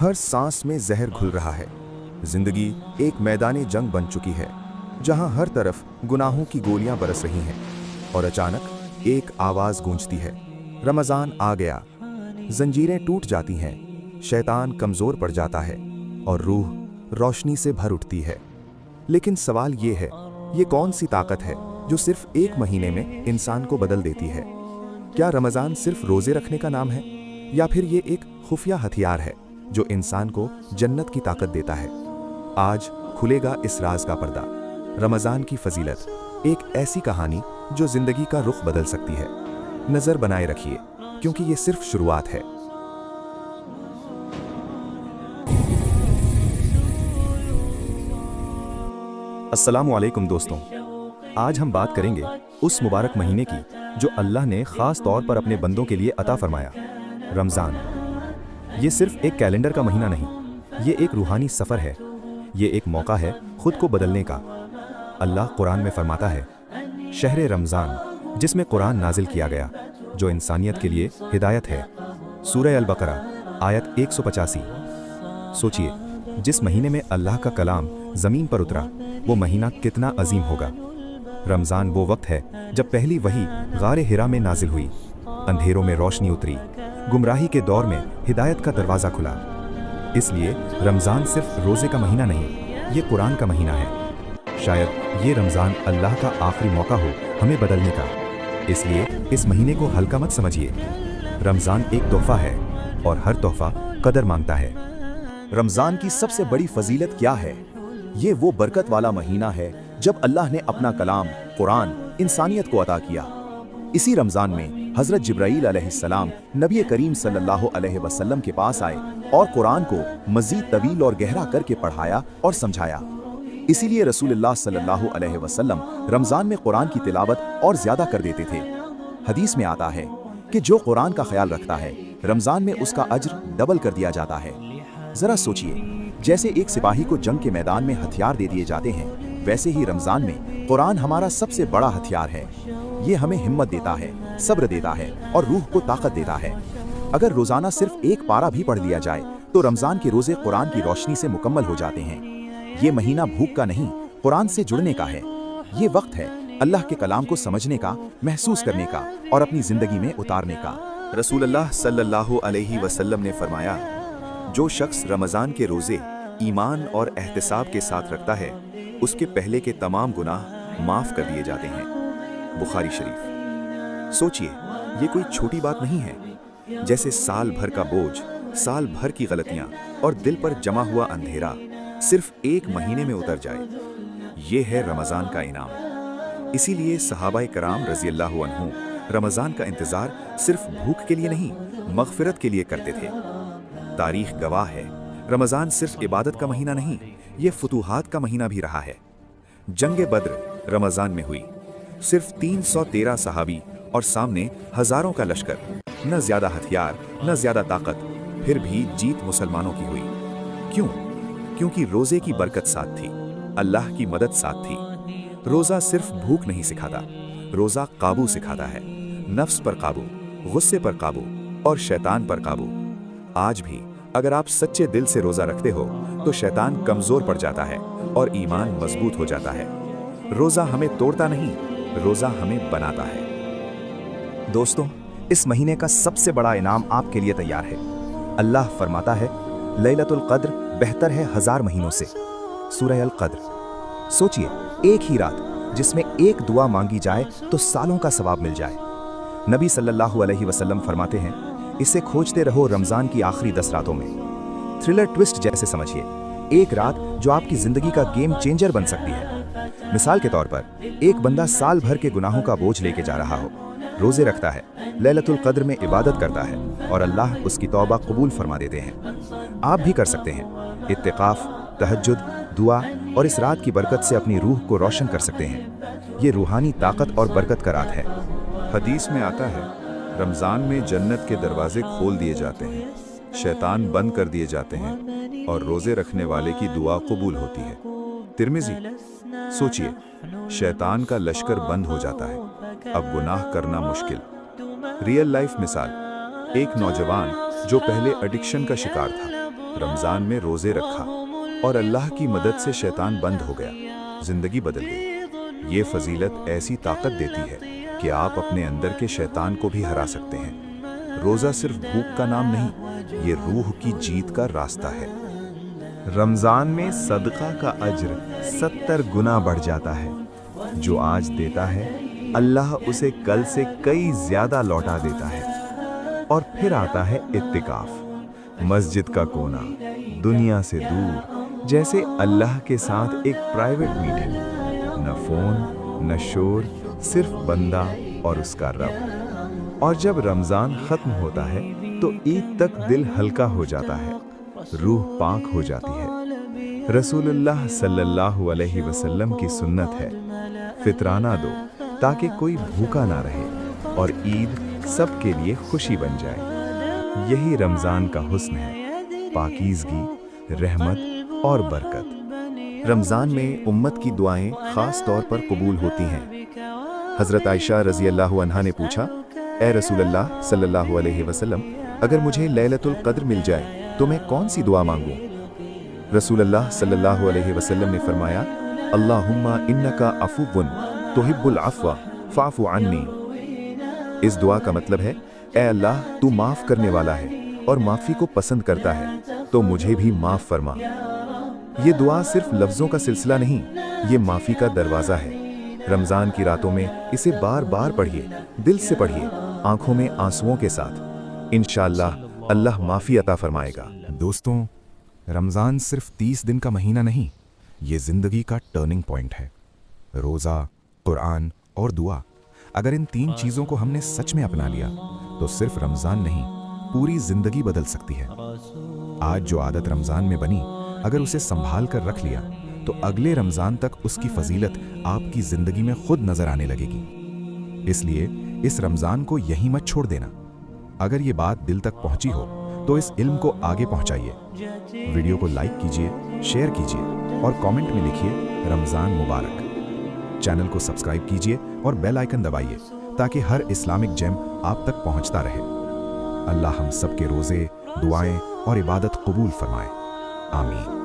हर सांस में जहर घुल रहा है। जिंदगी एक मैदान जंग बन चुकी है, जहां हर तरफ गुनाहों की गोलियां बरस रही हैं। और अचानक एक आवाज गूंजती है, रमजान आ गया। जंजीरें टूट जाती हैं, शैतान कमजोर पड़ जाता है और रूह रोशनी से भर उठती है। लेकिन सवाल ये है, ये कौन सी ताकत है जो सिर्फ एक महीने में इंसान को बदल देती है? क्या रमजान सिर्फ रोजे रखने का नाम है, या फिर ये एक खुफिया हथियार है जो इंसान को जन्नत की ताकत देता है? आज खुलेगा इस राज का पर्दा। रमजान की फजीलत, एक ऐसी कहानी जो जिंदगी का रुख बदल सकती है। नजर बनाए रखिए, क्योंकि ये सिर्फ शुरुआत है। अस्सलामु अलैकुम दोस्तों, आज हम बात करेंगे उस मुबारक महीने की जो अल्लाह ने खास तौर पर अपने बंदों के लिए अता फरमाया, रमजान। ये सिर्फ एक कैलेंडर का महीना नहीं, ये एक रूहानी सफर है। ये एक मौका है खुद को बदलने का। अल्लाह कुरान में फरमाता है, शहर रमजान, जिसमें कुरान नाजिल किया गया, जो इंसानियत के लिए हिदायत है। सूरह अल बकरा आयत 185। सोचिए, जिस महीने में अल्लाह का कलाम जमीन पर उतरा, वो महीना कितना अजीम होगा। रमजान वो वक्त है जब पहली वही गारे हिरा में नाजिल हुई, अंधेरों में रोशनी उतरी, गुमराही के दौर में हिदायत का दरवाजा खुला। इसलिए रमजान सिर्फ रोजे का महीना नहीं, ये कुरान का महीना है। शायद ये रमजान अल्लाह का आखिरी मौका हो हमें बदलने का। इसलिए इस महीने को हल्का मत समझिए। रमजान एक तोहफा है और हर तोहफा कदर मांगता है। रमजान की सबसे बड़ी फजीलत क्या है? ये वो बरकत वाला महीना है जब अल्लाह ने अपना कलाम कुरान इंसानियत को अता किया। इसी रमजान में हजरत जिब्राईल अलैहिस्सलाम नबी करीम सल्लल्लाहु अलैहि वसल्लम के पास आए और कुरान को मजीद तवील और गहरा करके पढ़ाया और समझाया। इसीलिए रसूलुल्लाह सल्लल्लाहु अलैहि वसल्लम रमजान में कुरान की तिलावत और ज्यादा कर देते थे। हदीस में आता है कि जो कुरान का ख्याल रखता है, रमजान में उसका अज्र डबल कर दिया जाता है। जरा सोचिए, जैसे एक सिपाही को जंग के मैदान में हथियार दे दिए जाते हैं, वैसे ही रमजान में कुरान हमारा सबसे बड़ा हथियार है। ये हमें हिम्मत देता है, सब्र देता है और रूह को ताकत देता है। अगर रोजाना सिर्फ एक पारा भी पढ़ लिया जाए तो रमजान के रोजे कुरान की रोशनी से मुकम्मल हो जाते हैं। ये महीना भूख का नहीं, कुरान से जुड़ने का है। ये वक्त है अल्लाह के कलाम को समझने का, महसूस करने का और अपनी जिंदगी में उतारने का। रसूलुल्लाह सल्लल्लाहु अलैहि वसल्लम ने फरमाया, जो शख्स रमजान के रोजे ईमान और एहतिसाब के साथ रखता है, उसके पहले के तमाम गुनाह माफ कर दिए जाते हैं। बुखारी शरीफ। सोचिए, ये कोई छोटी बात नहीं है। जैसे साल भर का बोझ, साल भर की गलतियां और दिल पर जमा हुआ अंधेरा सिर्फ एक महीने में उतर जाए। ये है रमजान का इनाम। इसीलिए सहाबाए कराम रजी अल्लाहु अन्हु रमजान का इंतजार सिर्फ भूख के लिए नहीं, मगफिरत के लिए करते थे। तारीख गवाह है, रमजान सिर्फ इबादत का महीना नहीं, ये फुतूहात का महीना भी रहा है। जंग बद्र रमजान में हुई। सिर्फ 313 सहाबी और सामने हजारों का लश्कर। न ज्यादा हथियार, न ज्यादा ताकत, फिर भी जीत मुसलमानों की हुई। क्यों? क्योंकि रोजे की बरकत साथ थी, अल्लाह की मदद साथ थी। रोजा सिर्फ भूख नहीं सिखाता, रोजा काबू सिखाता है। नफ्स पर काबू, गुस्से पर काबू और शैतान पर काबू। आज भी अगर आप सच्चे दिल से रोजा रखते हो तो शैतान कमजोर पड़ जाता है और ईमान मजबूत हो जाता है। रोजा हमें तोड़ता नहीं, रोजा हमें बनाता है। दोस्तों, इस महीने का सबसे बड़ा इनाम आपके लिए तैयार है। अल्लाह फरमाता है, लैलतुल क़द्र बेहतर है 1000 महीनों से। सूरह अल क़द्र। सोचिए, एक ही रात जिसमें एक दुआ मांगी जाए तो सालों का सवाब मिल जाए। नबी सल्लल्लाहु अलैहि वसल्लम फरमाते हैं, इसे खोजते रहो रमजान की आखिरी 10 रातों में। थ्रिलर ट्विस्ट जैसे समझिए, एक रात जो आपकी जिंदगी का गेम चेंजर बन सकती है। मिसाल के तौर पर, एक बंदा साल भर के गुनाहों का बोझ लेके जा रहा हो, रोजे रखता है, लैलतुल क़द्र में इबादत करता है और अल्लाह उसकी तौबा कबूल फरमा देते हैं। आप भी कर सकते हैं। इत्तिकाफ, तहज्जुद, दुआ और इस रात की बरकत से अपनी रूह को रोशन कर सकते हैं। ये रूहानी ताकत और बरकत का रात है। हदीस में आता है, रमजान में जन्नत के दरवाजे खोल दिए जाते हैं, शैतान बंद कर दिए जाते हैं और रोजे रखने वाले की दुआ कबूल होती है। तिर्मिज़ी। सोचिए, शैतान का लश्कर बंद हो जाता है, अब गुनाह करना मुश्किल। रियल लाइफ मिसाल, एक नौजवान जो पहले एडिक्शन का शिकार था, रमज़ान में रोज़े रखा और अल्लाह की मदद से शैतान बंद हो गया, ज़िंदगी बदल गई। ये फजीलत ऐसी ताकत देती है कि आप अपने अंदर के शैतान को भी हरा सकते हैं। रोज़ा सिर्फ भूख का नाम नहीं, ये रूह की जीत का रास्ता है। रमज़ान में सदका का अज्र 70 गुना बढ़ जाता है। जो आज देता है अल्लाह उसे कल से कई ज्यादा लौटा देता है। और फिर आता है इत्तिकाफ, मस्जिद का कोना, दुनिया से दूर, जैसे अल्लाह के साथ एक प्राइवेट मीटिंग। न फोन न शोर, सिर्फ बंदा और उसका रब। और जब रमज़ान ख़त्म होता है तो ईद तक दिल हल्का हो जाता है, रूह पाक हो जाती है। रसूलुल्लाह सल्लल्लाहु अलैहि वसल्लम की सुन्नत है, फितराना दो ताकि कोई भूखा ना रहे और ईद सबके लिए खुशी बन जाए। यही रमज़ान का हुस्न है, पाकीज़गी, रहमत और बरकत। रमज़ान में उम्मत की दुआएं ख़ास तौर पर कबूल होती हैं। हज़रत आयशा रज़ी अल्लाह अन्हा ने पूछा, ए रसूलल्लाह सल्लल्लाहु अलैहि वसल्लम, अगर मुझे लैलतुल क़द्र मिल जाए तो मैं कौन सी दुआ मांगूं? रसूलल्लाह सल्लल्लाहु अलैहि वसल्लम ने फरमाया, अल्लाहुम्मा इन्नका अफ़ुव्वुन तुहिब्बुल अफ़्व फ़अफ़ु अन्नी। इस दुआ का मतलब है, ए अल्लाह, तू माफ़ करने वाला है और माफ़ी को पसंद करता है, तो मुझे भी माफ़ फरमा। ये दुआ सिर्फ लफ्ज़ों का सिलसिला नहीं, ये माफ़ी का दरवाज़ा है। रमज़ान की रातों में इसे बार बार पढ़िए, दिल से पढ़िए, आंखों में आंसुओं के साथ। इंशाअल्लाह अल्लाह माफ़ी अता फरमाएगा। दोस्तों, रमज़ान सिर्फ 30 दिन का महीना नहीं, ये ज़िंदगी का टर्निंग पॉइंट है। रोज़ा, कुरान और दुआ, अगर इन 3 चीज़ों को हमने सच में अपना लिया तो सिर्फ रमज़ान नहीं, पूरी ज़िंदगी बदल सकती है। आज जो आदत रमज़ान में बनी, अगर उसे संभाल कर रख लिया तो अगले रमज़ान तक उसकी फजीलत आपकी ज़िंदगी में खुद नज़र आने लगेगी। इसलिए इस रमज़ान को यहीं मत छोड़ देना। अगर ये बात दिल तक पहुंची हो तो इस इल्म को आगे पहुंचाइए। वीडियो को लाइक कीजिए, शेयर कीजिए और कमेंट में लिखिए रमज़ान मुबारक। चैनल को सब्सक्राइब कीजिए और बेल आइकन दबाइए ताकि हर इस्लामिक जेम आप तक पहुंचता रहे। अल्लाह हम सबके रोज़े, दुआएं और इबादत कबूल फरमाए। आमीन।